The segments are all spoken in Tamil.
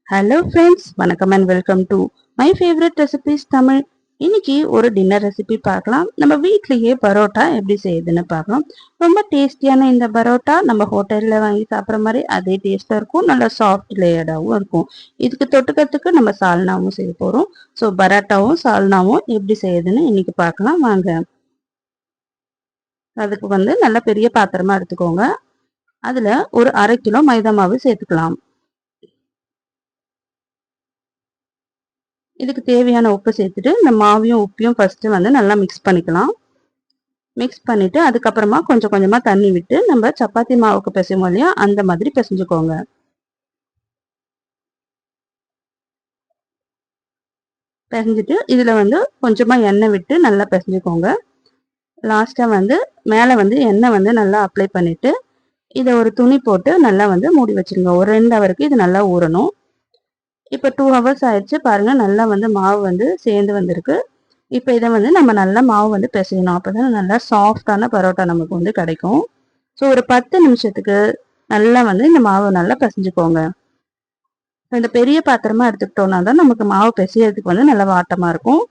ஹலோ ஃப்ரெண்ட்ஸ், வணக்கம் and welcome to my favourite recipes Tamil. இன்னைக்கு ஒரு டின்னர் ரெசிபி பார்க்கலாம். நம்ம வீட்லயே பரோட்டா எப்படி செய்யுதுன்னு பார்க்கலாம். ரொம்ப டேஸ்டியான இந்த பரோட்டா நம்ம ஹோட்டலில் வாங்கி சாப்பிட்ற மாதிரி அதே டேஸ்ட்டாக இருக்கும். நல்லா சாஃப்ட் லேயர்டாகவும் இருக்கும். இதுக்கு தொட்டுக்கிறதுக்கு நம்ம சால்னாவும் செய்ய போகிறோம். ஸோ பரோட்டாவும் சால்னாவும் எப்படி செய்யுதுன்னு இன்னைக்கு பார்க்கலாம் வாங்க. அதுக்கு நல்ல பெரிய பாத்திரமா எடுத்துக்கோங்க. அதில் ஒரு 1/2 கிலோ மைதா மாவு சேர்த்துக்கலாம். இதுக்கு தேவையான உப்பு சேர்த்துட்டு இந்த மாவையும் உப்பையும் ஃபர்ஸ்ட் நல்லா மிக்ஸ் பண்ணிக்கலாம். மிக்ஸ் பண்ணிட்டு அதுக்கப்புறமா கொஞ்சம் கொஞ்சமா தண்ணி விட்டு நம்ம சப்பாத்தி மாவுக்கு பிசைவோம் இல்லையா, அந்த மாதிரி பிசைஞ்சுக்கோங்க. பிசைஞ்சிட்டு இதுல கொஞ்சமா எண்ணெய் விட்டு நல்லா பிசைஞ்சுக்கோங்க. லாஸ்டா மேல எண்ணெய் நல்லா அப்ளை பண்ணிட்டு இதை ஒரு துணி போட்டு நல்லா மூடி வச்சிருங்க. ஒரு 2 ஹவருக்கு இது நல்லா ஊறணும். இப்போ 2 ஹவர்ஸ் ஆயிடுச்சு பாருங்க. நல்லா மாவு சேர்ந்து வந்திருக்கு. இப்போ இதை நம்ம நல்லா மாவு பிசையணும். அப்பதான் நல்லா சாஃப்டான பரோட்டா நமக்கு கிடைக்கும். ஸோ ஒரு 10 நிமிஷத்துக்கு நல்லா இந்த மாவு நல்லா பிசைஞ்சுக்கோங்க. இந்த பெரிய பாத்திரமா எடுத்துக்கிட்டோம்னா தான் நமக்கு மாவு பிசையறதுக்கு நல்லா வாட்டமா இருக்கும்.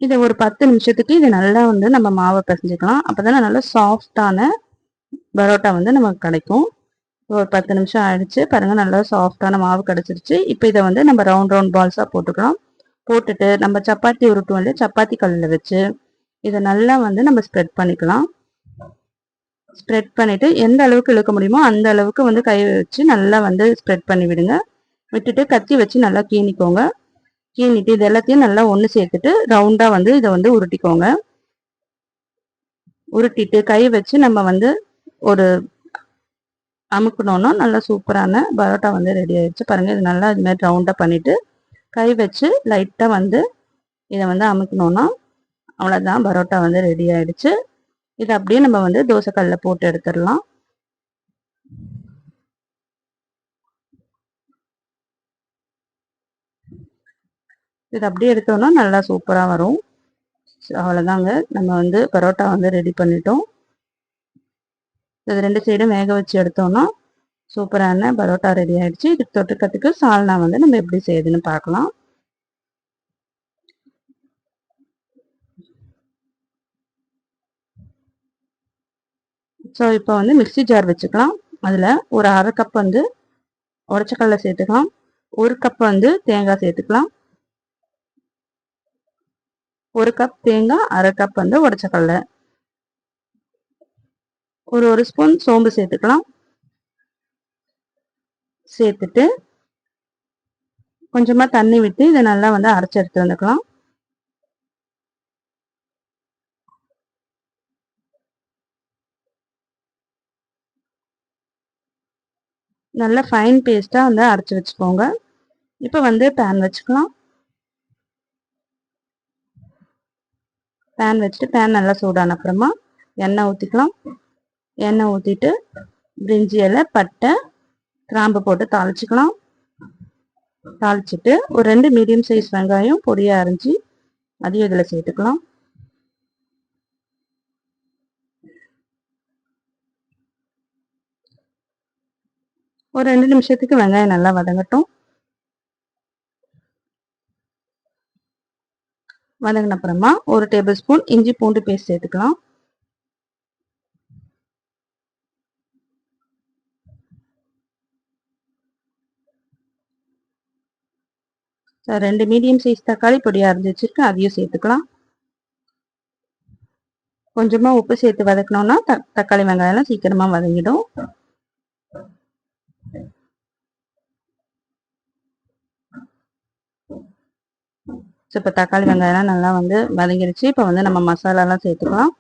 இதை ஒரு 10 நிமிஷத்துக்கு இது நல்லா நம்ம மாவை பிசைஞ்சுக்கலாம். அப்பதானே நல்லா சாஃப்டான பரோட்டா நமக்கு கிடைக்கும். ஒரு 10 நிமிஷம் ஆயிடுச்சு பாருங்க. நல்லா சாஃப்டான மாவு கிடைச்சிருச்சு. இப்போ இதை நம்ம ரவுண்ட் ரவுண்ட் பால்ஸா போட்டுக்கலாம். போட்டுட்டு நம்ம சப்பாத்தி உருட்டுவோம், சப்பாத்தி கல்லில் வச்சு இதை நல்லா நம்ம ஸ்ப்ரெட் பண்ணிக்கலாம். ஸ்ப்ரெட் பண்ணிட்டு எந்த அளவுக்கு இழுக்க முடியுமோ அந்த அளவுக்கு கை வச்சு நல்லா ஸ்ப்ரெட் பண்ணி விடுங்க. விட்டுட்டு கத்தி வச்சு நல்லா கீணிக்கோங்க. கீணிட்டு இது எல்லாத்தையும் நல்லா ஒன்று சேர்த்துட்டு ரவுண்டா இதை உருட்டிக்கோங்க. உருட்டிட்டு கை வச்சு நம்ம ஒரு அமுக்கணும்னா நல்லா சூப்பரான பரோட்டா ரெடி ஆயிடுச்சு பாருங்க. இது நல்லா இது மாதிரி ரவுண்டா பண்ணிட்டு கை வச்சு லைட்டா இதை அமுக்கணும்னா அவ்வளோதான், பரோட்டா ரெடி ஆயிடுச்சு. இதை அப்படியே நம்ம தோசைக்கல்ல போட்டு எடுத்துடலாம். இது அப்படியே எடுத்தோம்னா நல்லா சூப்பராக வரும். அவ்வளோதாங்க, நம்ம பரோட்டா ரெடி பண்ணிட்டோம். இது 2 சைடும் வேக வச்சு எடுத்தோம்னா சூப்பரான பரோட்டா ரெடி ஆயிடுச்சு. இதுக்கு தொட்டுக்கிறதுக்கு சால்னா நம்ம எப்படி செய்யுதுன்னு பார்க்கலாம். ஸோ இப்போ மிக்ஸி ஜார் வச்சுக்கலாம். அதில் ஒரு 1/2 கப் உடச்சக்கடலை சேர்த்துக்கலாம். 1 கப் தேங்காய் சேர்த்துக்கலாம். 1 கப் தேங்காய், 1/2 கப் உடச்சக்கடலை. ஒரு ஸ்பூன் சோம்பு சேர்த்துக்கலாம். சேர்த்துட்டு கொஞ்சமா தண்ணி விட்டு இதை நல்லா அரைச்சு எடுத்து வந்துக்கலாம். நல்லா ஃபைன் பேஸ்டா அரைச்சு வச்சுக்கோங்க. இப்போ பேன் வச்சுக்கலாம். பேன் வச்சுட்டு பேன் நல்லா சூடான அப்புறமா எண்ணெய் ஊற்றிக்கலாம். எண்ணெய் ஊற்றிட்டு பிரிஞ்சி இலை, பட்டை, கிராம்பு போட்டு தாளிச்சுக்கலாம். தாளிச்சுட்டு ஒரு 2 மீடியம் சைஸ் வெங்காயம் பொடியாக அரைஞ்சி அதையும் இதில் சேர்த்துக்கலாம். ஒரு 2 நிமிஷத்துக்கு வெங்காயம் நல்லா வதங்கட்டும். வதங்கின அப்புறமா ஒரு டேபிள் ஸ்பூன் இஞ்சி பூண்டு பேஸ்ட் சேர்த்துக்கலாம். ரெண்டு மீடியம் சைஸ் தக்காளி பொடியாக அரைஞ்சி வச்சிருக்கேன், அதையும் சேர்த்துக்கலாம். கொஞ்சமாக உப்பு சேர்த்து வதக்கணும்னா தக்காளி வெங்காயம்லாம் சீக்கிரமாக வதங்கிடும். ஸோ இப்போ தக்காளி வெங்காயம்லாம் நல்லா வதங்கிடுச்சு. இப்போ நம்ம மசாலாலாம் சேர்த்துக்கலாம்.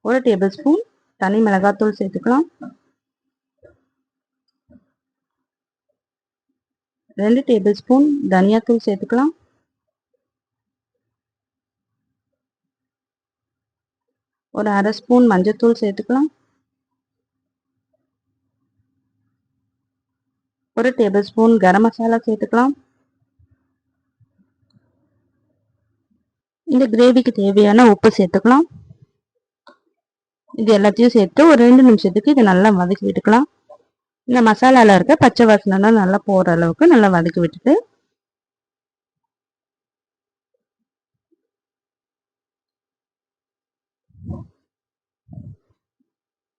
ஒரு டேபிள் ஸ்பூன் தனி மிளகாத்தூள் சேர்த்துக்கலாம். 2 டேபிள் ஸ்பூன் தனியாத்தூள் சேர்த்துக்கலாம். ஒரு 1/2 ஸ்பூன் மஞ்சத்தூள் சேர்த்துக்கலாம். ஒரு டேபிள் ஸ்பூன் கரம் மசாலா சேர்த்துக்கலாம். இந்த கிரேவிக்கு தேவையான உப்பு சேர்த்துக்கலாம். இது எல்லாத்தையும் சேர்த்து ஒரு 2 நிமிஷத்துக்கு இதை நல்லா வதக்கி விட்டுக்கலாம். இந்த மசாலால இருக்க பச்சை வாசனை நல்லா போற அளவுக்கு நல்லா வதக்கி விட்டுட்டு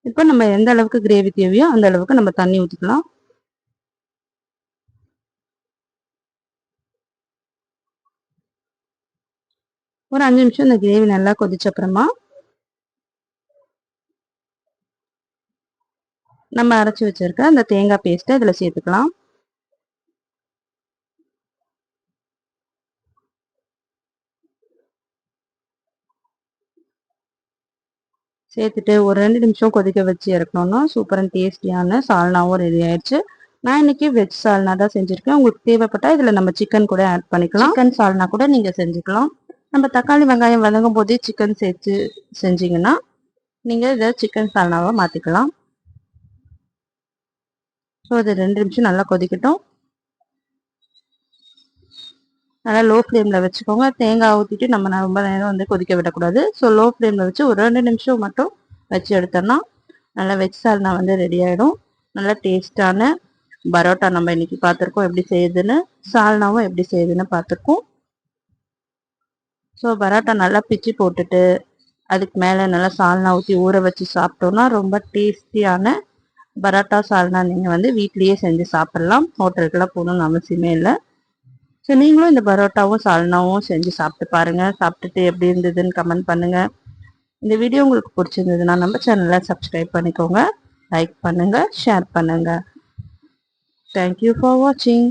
இப்போ நம்ம எந்த அளவுக்கு கிரேவி தேவையோ அந்த அளவுக்கு நம்ம தண்ணி ஊற்றிக்கலாம். ஒரு 5 நிமிஷம் இந்த கிரேவி நல்லா கொதிச்ச அப்புறமா நம்ம அரைச்சி வச்சிருக்க அந்த தேங்காய் பேஸ்ட்டை இதில் சேர்த்துக்கலாம். சேர்த்துட்டு ஒரு 2 நிமிஷம் கொதிக்க வச்சு இறக்கணும்னா சூப்பர் அண்ட் டேஸ்டியான சால்னாவும் ரெடி ஆயிடுச்சு. நான் இன்னைக்கு வெஜ் சால்னா தான் செஞ்சுருக்கேன். உங்களுக்கு தேவைப்பட்டா இதில் நம்ம சிக்கன் கூட ஆட் பண்ணிக்கலாம். சிக்கன் சால்னா கூட நீங்கள் செஞ்சுக்கலாம். நம்ம தக்காளி வெங்காயம் வதங்கும் போதே சிக்கன் சேர்த்து செஞ்சீங்கன்னா நீங்கள் இதை சிக்கன் சால்னாவாக மாற்றிக்கலாம். ஸோ அது 2 நிமிஷம் நல்லா கொதிக்கட்டும். நல்லா லோ ஃப்ளேமில் வச்சுக்கோங்க. தேங்காய் ஊற்றிட்டு நம்ம ரொம்ப நேரம் வந்து கொதிக்க விடக்கூடாது. ஸோ லோ ஃப்ளேமில் வச்சு ஒரு 2 நிமிஷம் மட்டும் வச்சு எடுத்தோம்னா நல்லா வெஜ் சால்னா வந்து ரெடி ஆகிடும். நல்லா டேஸ்டான பரோட்டா நம்ம இன்னைக்கு பார்த்துருக்கோம் எப்படி செய்யுதுன்னு, சால்னாவும் எப்படி செய்யுதுன்னு பார்த்துருக்கோம். ஸோ பரோட்டா நல்லா பிச்சு போட்டுட்டு அதுக்கு மேலே நல்லா சால்னா ஊற்றி ஊற வச்சு சாப்பிட்டோம்னா ரொம்ப டேஸ்டியான பரோட்டா சால்னா நீங்கள் வந்து வீட்லேயே செஞ்சு சாப்பிட்லாம். ஹோட்டலுக்கெல்லாம் போகணும்னு அவசியமே இல்லை. ஸோ நீங்களும் இந்த பரோட்டாவும் சால்னாவும் செஞ்சு சாப்பிட்டு பாருங்கள். சாப்பிட்டுட்டு எப்படி இருந்ததுன்னு கமெண்ட் பண்ணுங்கள். இந்த வீடியோ உங்களுக்கு பிடிச்சிருந்ததுன்னா நம்ம சேனலை சப்ஸ்கிரைப் பண்ணிக்கோங்க, லைக் பண்ணுங்கள், ஷேர் பண்ணுங்கள். தேங்க்யூ ஃபார் வாட்சிங்.